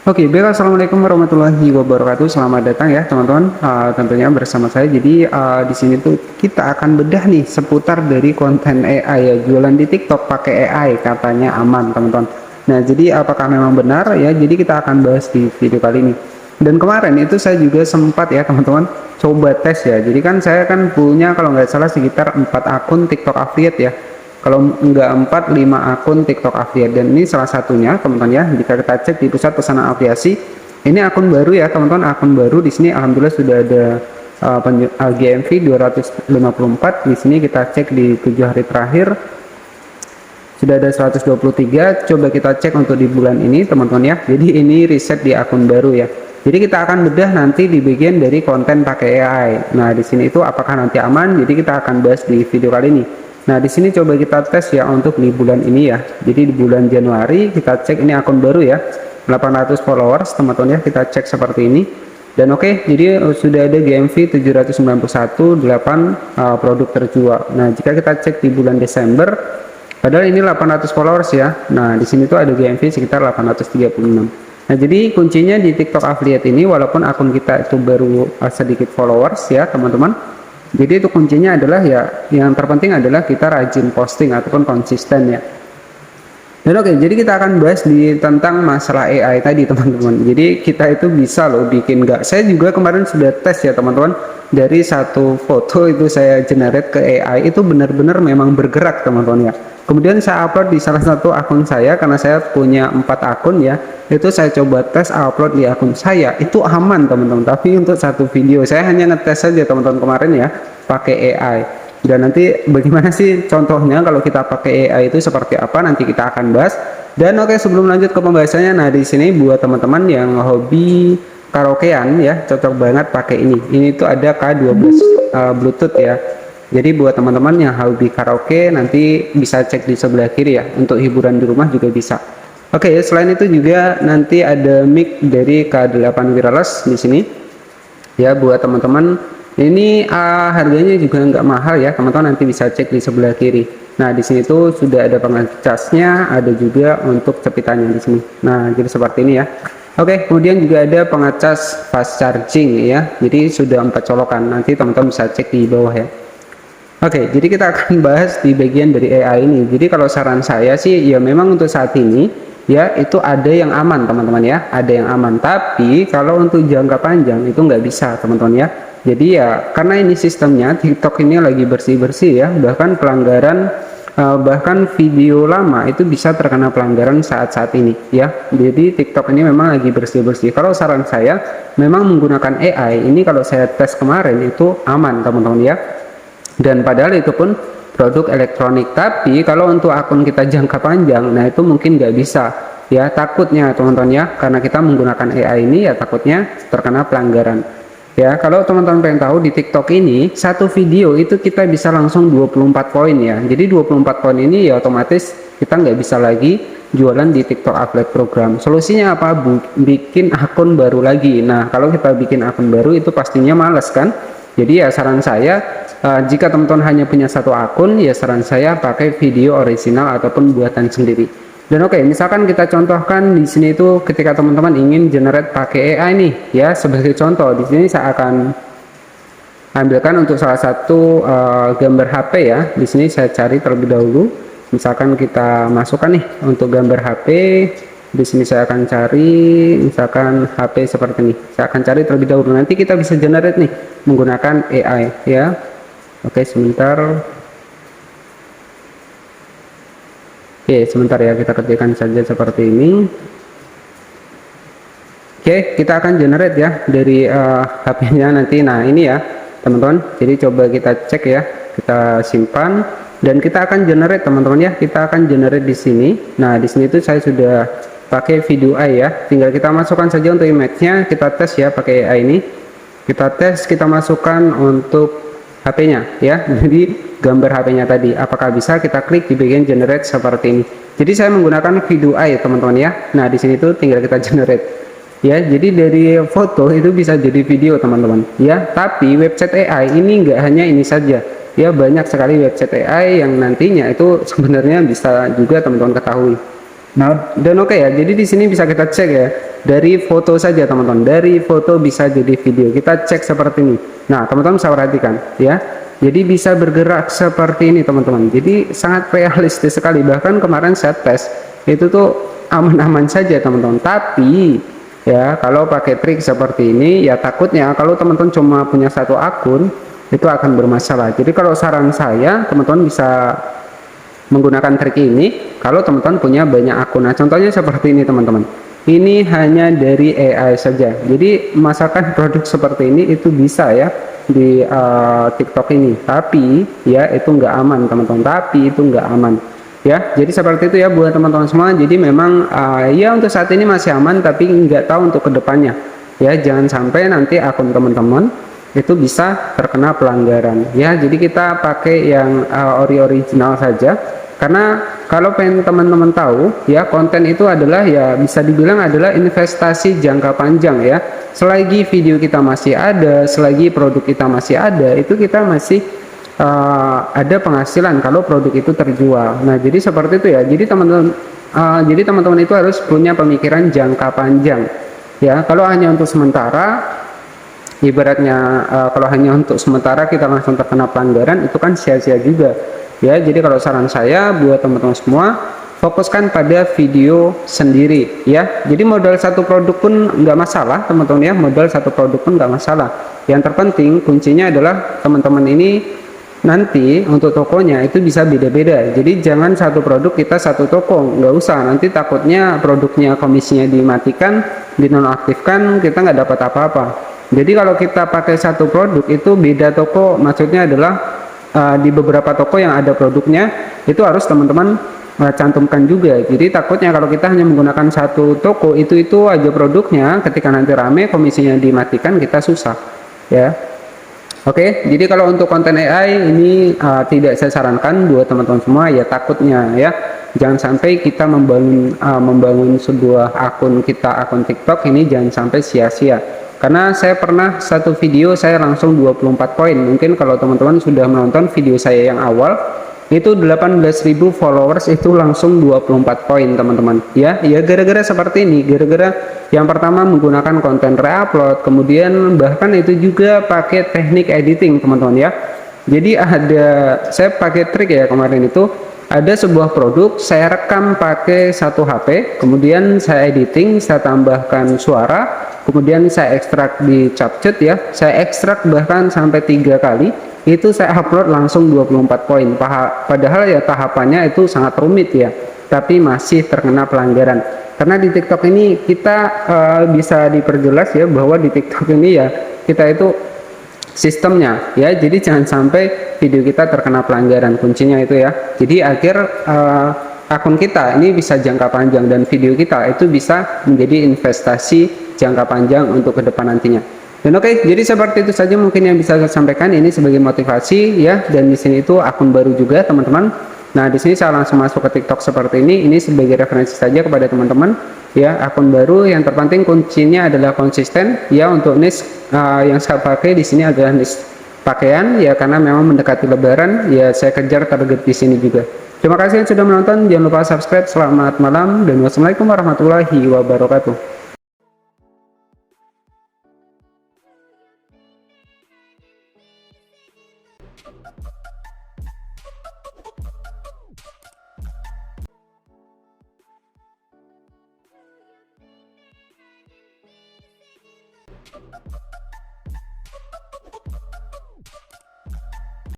Oke, baik, assalamualaikum warahmatullahi wabarakatuh. Selamat datang ya teman-teman. Tentunya bersama saya. Jadi di sini tuh kita akan bedah nih seputar dari konten AI ya. Jualan di TikTok pakai AI katanya aman teman-teman. Nah, jadi apakah memang benar ya? Jadi kita akan bahas di video kali ini. Dan kemarin itu saya juga sempat ya teman-teman coba tes ya. Jadi kan saya kan punya kalau nggak salah sekitar 4 akun TikTok affiliate ya. Kalau nggak 4, 5 akun TikTok affiliate, dan ini salah satunya teman-teman ya. Jika kita cek di pusat pesanan afiliasi, ini akun baru ya teman-teman, akun baru. Di sini alhamdulillah sudah ada GMV 254. Di sini kita cek di 7 hari terakhir sudah ada 123. Coba kita cek untuk di bulan ini teman-teman ya. Jadi ini riset di akun baru ya. Jadi kita akan bedah nanti di bagian dari konten pakai AI. Nah, di sini itu apakah nanti aman? Jadi kita akan bahas di video kali ini. Nah, di sini coba kita tes ya untuk di bulan ini ya. Jadi di bulan Januari kita cek, ini akun baru ya, 800 followers teman-teman ya. Kita cek seperti ini. Dan oke, jadi sudah ada GMV 791, 8 produk terjual. Nah, jika kita cek di bulan Desember, padahal ini 800 followers ya. Nah, di sini tuh ada GMV sekitar 836. Nah, jadi kuncinya di TikTok affiliate ini, walaupun akun kita itu baru sedikit followers ya teman-teman, jadi itu kuncinya adalah ya, yang terpenting adalah kita rajin posting ataupun konsisten ya. Dan oke, jadi kita akan bahas tentang masalah AI tadi teman-teman. Jadi kita itu bisa loh bikin saya juga kemarin sudah tes ya teman-teman. Dari satu foto itu saya generate ke AI, itu benar-benar memang bergerak teman-teman ya. Kemudian saya upload di salah satu akun saya, karena saya punya 4 akun ya. Itu saya coba tes upload di akun saya, itu aman teman-teman. Tapi untuk satu video saya hanya ngetes saja teman-teman kemarin ya, pakai AI. Dan nanti bagaimana sih contohnya kalau kita pakai AI itu seperti apa, nanti kita akan bahas. Dan oke, sebelum lanjut ke pembahasannya, nah di sini buat teman-teman yang hobi karaokean ya, cocok banget pakai ini. Ini tuh ada K12 Bluetooth ya. Jadi buat teman-teman yang hobi karaoke, nanti bisa cek di sebelah kiri ya, untuk hiburan di rumah juga bisa. Oke, selain itu juga nanti ada mic dari K8 wireless di sini. Ya, buat teman-teman ini harganya juga nggak mahal ya teman-teman, nanti bisa cek di sebelah kiri. Nah, di sini tuh sudah ada pengecasnya, ada juga untuk cepitannya di sini. Nah, jadi seperti ini ya. Oke, kemudian juga ada pengecas fast charging ya. Jadi sudah 4 colokan. Nanti teman-teman bisa cek di bawah ya. Oke, jadi kita akan bahas di bagian dari AI ini. Jadi kalau saran saya sih ya memang untuk saat ini ya itu ada yang aman teman-teman ya, ada yang aman. Tapi kalau untuk jangka panjang itu nggak bisa teman-teman ya. Jadi ya karena ini sistemnya TikTok ini lagi bersih-bersih ya, bahkan pelanggaran bahkan video lama itu bisa terkena pelanggaran saat-saat ini ya. Jadi TikTok ini memang lagi bersih-bersih. Kalau saran saya memang menggunakan AI ini, kalau saya tes kemarin itu aman teman-teman ya. Dan padahal itu pun produk elektronik. Tapi kalau untuk akun kita jangka panjang, nah itu mungkin nggak bisa ya, takutnya teman-teman ya, karena kita menggunakan AI ini ya takutnya terkena pelanggaran ya. Kalau teman-teman pengen tahu, di TikTok ini satu video itu kita bisa langsung 24 poin ya. Jadi 24 poin ini ya otomatis kita nggak bisa lagi jualan di TikTok affiliate program. Solusinya apa? Bikin akun baru lagi. Nah, kalau kita bikin akun baru itu pastinya males kan. Jadi ya saran saya, jika teman-teman hanya punya satu akun, ya saran saya pakai video original ataupun buatan sendiri. Dan oke, misalkan kita contohkan di sini itu ketika teman-teman ingin generate pakai AI nih, ya sebagai contoh di sini saya akan ambilkan untuk salah satu gambar HP ya. Di sini saya cari terlebih dahulu. Misalkan kita masukkan nih untuk gambar HP. Di sini saya akan cari misalkan HP seperti ini. Saya akan cari terlebih dahulu. Nanti kita bisa generate nih menggunakan AI ya. Oke, sebentar. Oke, sebentar ya, kita ketikkan saja seperti ini. Oke, kita akan generate ya dari HP-nya nanti. Nah, ini ya, teman-teman. Jadi coba kita cek ya, kita simpan dan kita akan generate teman-teman ya. Kita akan generate di sini. Nah, di sini itu saya sudah pakai video AI ya. Tinggal kita masukkan saja untuk image-nya, kita tes ya pakai AI ini. Kita tes, kita masukkan untuk HP-nya ya. Jadi gambar HP-nya tadi apakah bisa, kita klik di bagian generate seperti ini. Jadi saya menggunakan video AI teman-teman ya. Nah, di sini tuh tinggal kita generate ya. Jadi dari foto itu bisa jadi video teman-teman ya. Tapi website AI ini nggak hanya ini saja ya, banyak sekali website AI yang nantinya itu sebenarnya bisa juga teman-teman ketahui. Nah, dan oke ya, jadi di sini bisa kita cek ya. dari foto saja teman-teman, dari foto bisa jadi video. Kita cek seperti ini. Nah teman-teman bisa perhatikan ya, jadi bisa bergerak seperti ini teman-teman, jadi sangat realistis sekali. Bahkan kemarin saya tes itu tuh aman-aman saja teman-teman. Tapi ya kalau pakai trik seperti ini ya takutnya kalau teman-teman cuma punya satu akun itu akan bermasalah. Jadi kalau saran saya teman-teman bisa menggunakan trik ini kalau teman-teman punya banyak akun. Nah contohnya seperti ini teman-teman, ini hanya dari AI saja. Jadi masakan produk seperti ini itu bisa ya di TikTok ini, tapi ya itu nggak aman teman-teman, tapi itu nggak aman ya. Jadi seperti itu ya buat teman-teman semua. Jadi memang ya untuk saat ini masih aman, tapi nggak tahu untuk kedepannya ya, jangan sampai nanti akun teman-teman itu bisa terkena pelanggaran ya. Jadi kita pakai yang original saja, karena kalau pengen teman-teman tahu ya, konten itu adalah ya bisa dibilang adalah investasi jangka panjang ya. Selagi video kita masih ada, selagi produk kita masih ada, itu kita masih ada penghasilan kalau produk itu terjual. Nah jadi seperti itu ya. Jadi teman-teman itu harus punya pemikiran jangka panjang ya. Kalau hanya untuk sementara, ibaratnya kalau hanya untuk sementara kita langsung terkena pelanggaran, itu kan sia-sia juga ya. Jadi kalau saran saya buat teman-teman semua, fokuskan pada video sendiri ya. Jadi modal satu produk pun nggak masalah teman-teman ya, modal satu produk pun nggak masalah. Yang terpenting kuncinya adalah teman-teman ini nanti untuk tokonya itu bisa beda-beda. Jadi jangan satu produk kita satu toko, nggak usah, nanti takutnya produknya komisinya dimatikan, dinonaktifkan, kita nggak dapat apa-apa. Jadi kalau kita pakai satu produk itu beda toko, maksudnya adalah di beberapa toko yang ada produknya itu harus teman-teman cantumkan juga. Jadi takutnya kalau kita hanya menggunakan satu toko itu aja produknya, ketika nanti rame komisinya dimatikan, kita susah ya. Oke, jadi kalau untuk konten AI ini tidak saya sarankan buat teman-teman semua ya, takutnya ya jangan sampai kita membangun sebuah akun TikTok ini jangan sampai sia-sia. Karena saya pernah satu video saya langsung 24 poin. Mungkin kalau teman-teman sudah menonton video saya yang awal, itu 18.000 followers itu langsung 24 poin teman-teman ya. Ya gara-gara seperti ini, gara-gara yang pertama menggunakan konten reupload, kemudian bahkan itu juga pakai teknik editing teman-teman ya. Jadi saya pakai trik ya kemarin itu, ada sebuah produk saya rekam pakai satu HP, kemudian saya editing, saya tambahkan suara, kemudian saya ekstrak di CapCut ya, saya ekstrak bahkan sampai 3 kali, itu saya upload langsung 24 poin. Padahal ya tahapannya itu sangat rumit ya, tapi masih terkena pelanggaran. Karena di TikTok ini kita bisa diperjelas ya, bahwa di TikTok ini ya kita itu sistemnya ya, jadi jangan sampai video kita terkena pelanggaran, kuncinya itu ya. Jadi agar akun kita ini bisa jangka panjang dan video kita itu bisa menjadi investasi jangka panjang untuk ke depan nantinya. Dan oke, jadi seperti itu saja mungkin yang bisa saya sampaikan ini sebagai motivasi ya. Dan di sini itu akun baru juga teman-teman. Nah di sini saya langsung masuk ke TikTok seperti ini sebagai referensi saja kepada teman-teman ya. Akun baru, yang terpenting kuncinya adalah konsisten ya. Untuk niche yang saya pakai di sini adalah niche pakaian ya, karena memang mendekati lebaran ya, saya kejar target di sini juga. Terima kasih yang sudah menonton, jangan lupa subscribe. Selamat malam dan wassalamualaikum warahmatullahi wabarakatuh.